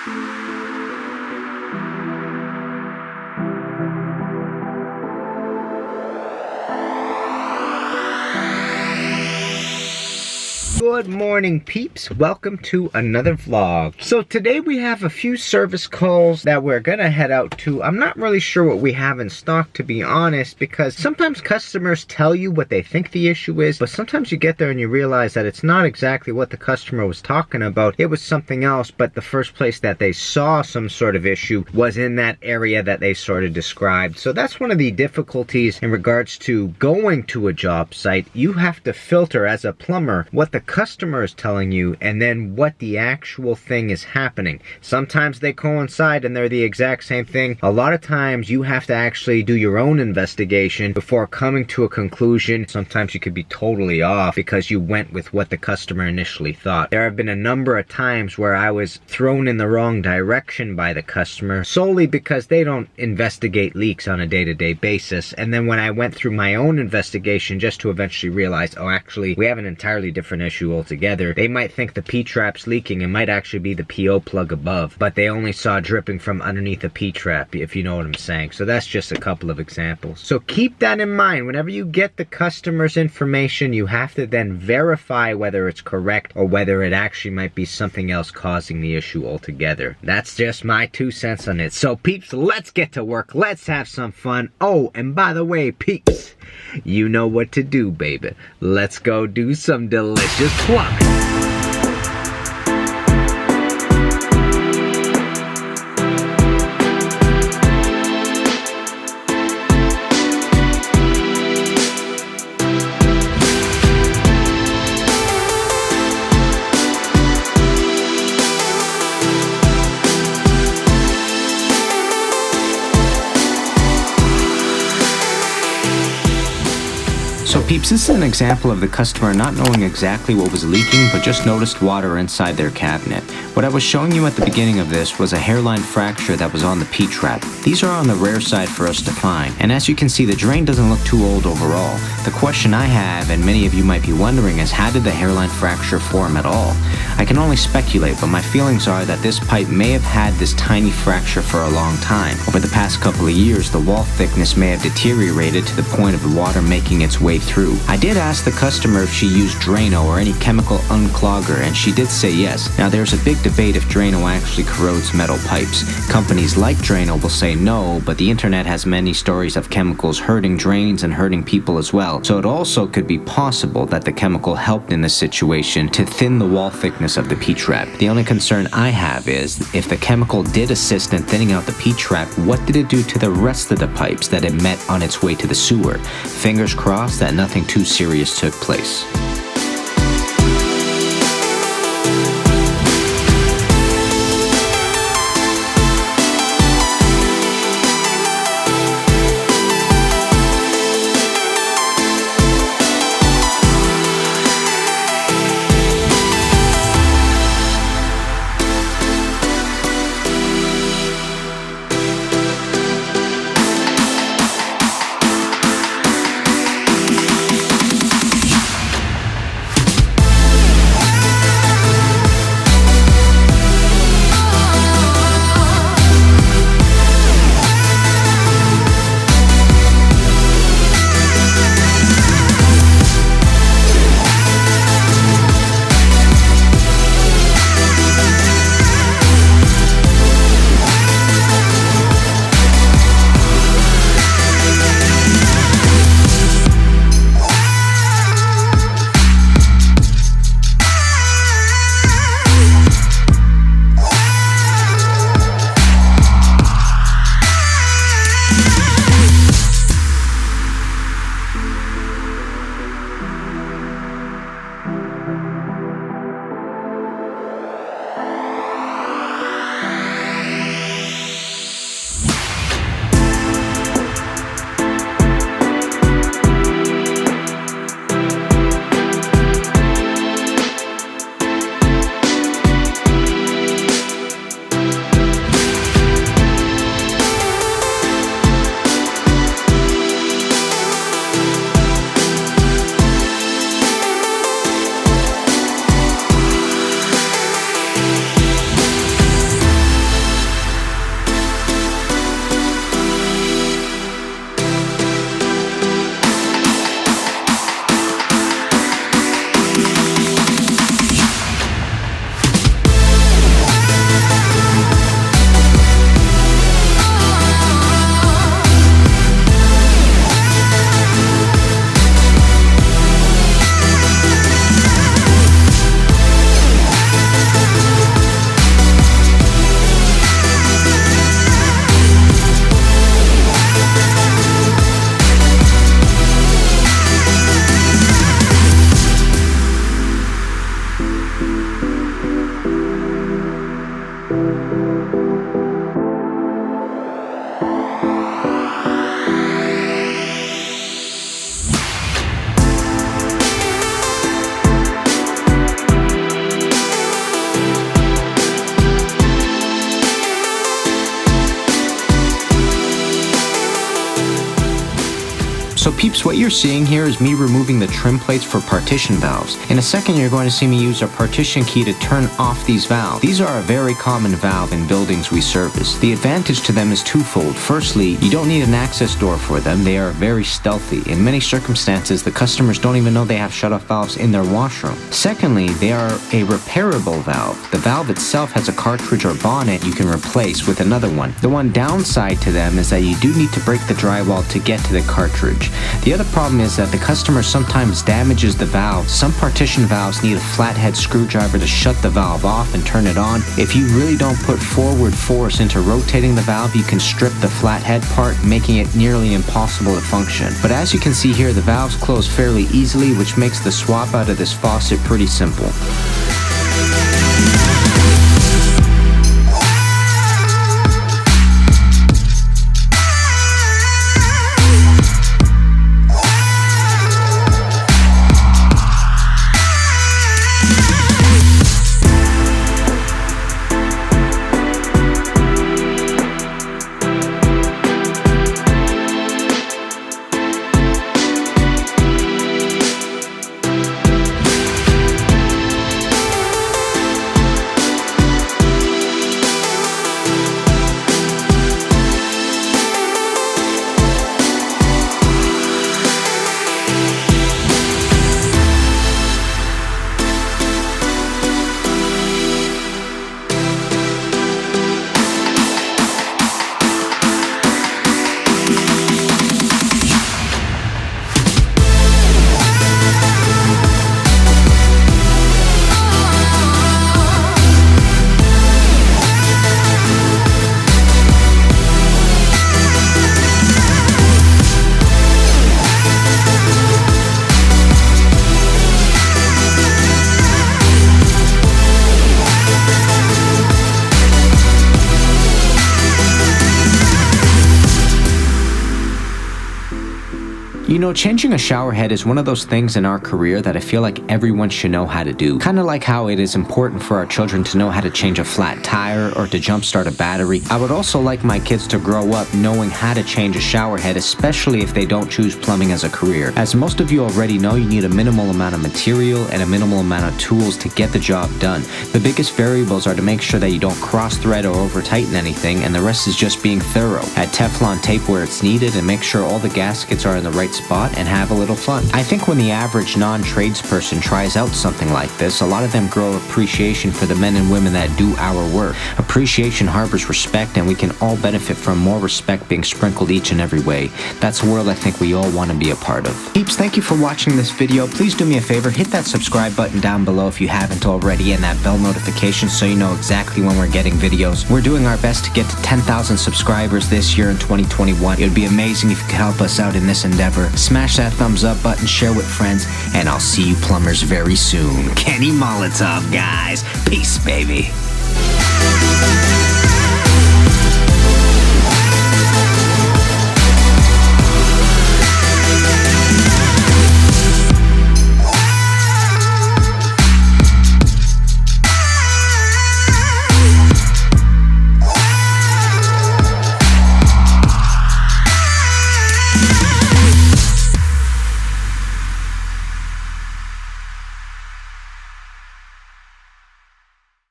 Good morning, peeps. Welcome to another vlog. So today we have a few service calls that we're gonna head out to. I'm not really sure what we have in stock, to be honest, because sometimes customers tell you what they think the issue is, but sometimes you get there and you realize that it's not exactly what the customer was talking about. It was something else, but the first place that they saw some sort of issue was in that area that they sort of described. So that's one of the difficulties in regards to going to a job site. You have to filter as a plumber what the customer is telling you and then what the actual thing is happening. Sometimes they coincide and they're the exact same thing. A lot of times you have to actually do your own investigation before coming to a conclusion. Sometimes you could be totally off because you went with what the customer initially thought. There have been a number of times where I was thrown in the wrong direction by the customer solely because they don't investigate leaks on a day-to-day basis. And then when I went through my own investigation just to eventually realize, oh, actually we have an entirely different issue altogether. They might think the P-trap's leaking. It might actually be the PO plug above, but they only saw dripping from underneath the P-trap, if you know what I'm saying. So that's just a couple of examples. So keep that in mind. Whenever you get the customer's information, you have to then verify whether it's correct or whether it actually might be something else causing the issue altogether. That's just my 2 cents on it. So peeps, let's get to work. Let's have some fun. Oh, and by the way, peeps, you know what to do, baby. Let's go do some delicious plumbing. So peeps, this is an example of the customer not knowing exactly what was leaking, but just noticed water inside their cabinet. What I was showing you at the beginning of this was a hairline fracture that was on the P-trap. These are on the rare side for us to find, and as you can see, the drain doesn't look too old overall. The question I have, and many of you might be wondering, is how did the hairline fracture form at all? I can only speculate, but my feelings are that this pipe may have had this tiny fracture for a long time. Over the past couple of years, the wall thickness may have deteriorated to the point of the water making its way through. I did ask the customer if she used Drano or any chemical unclogger, and she did say yes. Now there's a big debate if Drano actually corrodes metal pipes. Companies like Drano will say no, but the internet has many stories of chemicals hurting drains and hurting people as well. So it also could be possible that the chemical helped in this situation to thin the wall thickness of the P-trap. The only concern I have is, if the chemical did assist in thinning out the P-trap, what did it do to the rest of the pipes that it met on its way to the sewer? Fingers crossed that nothing too serious took place. peeps, what you're seeing here is me removing the trim plates for partition valves. In a second, you're going to see me use a partition key to turn off these valves. These are a very common valve in buildings we service. The advantage to them is twofold. Firstly, you don't need an access door for them. They are very stealthy. In many circumstances, the customers don't even know they have shut-off valves in their washroom. Secondly, they are a repairable valve. The valve itself has a cartridge or bonnet you can replace with another one. The one downside to them is that you do need to break the drywall to get to the cartridge. The other problem is that the customer sometimes damages the valve. Some partition valves need a flathead screwdriver to shut the valve off and turn it on. If you really don't put forward force into rotating the valve, you can strip the flathead part, making it nearly impossible to function. But as you can see here, the valves close fairly easily, which makes the swap out of this faucet pretty simple. You know, changing a shower head is one of those things in our career that I feel like everyone should know how to do. Kind of like how it is important for our children to know how to change a flat tire or to jumpstart a battery. I would also like my kids to grow up knowing how to change a shower head, especially if they don't choose plumbing as a career. As most of you already know, you need a minimal amount of material and a minimal amount of tools to get the job done. The biggest variables are to make sure that you don't cross-thread or over-tighten anything, and the rest is just being thorough. Add Teflon tape where it's needed and make sure all the gaskets are in the right spot and have a little fun. I think when the average non-tradesperson tries out something like this, a lot of them grow appreciation for the men and women that do our work. Appreciation harbors respect, and we can all benefit from more respect being sprinkled each and every way. That's a world I think we all want to be a part of. Peeps, thank you for watching this video. Please do me a favor, hit that subscribe button down below if you haven't already, and that bell notification so you know exactly when we're getting videos. We're doing our best to get to 10,000 subscribers this year in 2021. It would be amazing if you could help us out in this endeavor. Smash that thumbs up button, share with friends, and I'll see you plumbers very soon. Kenny Molotov, guys. Peace, baby.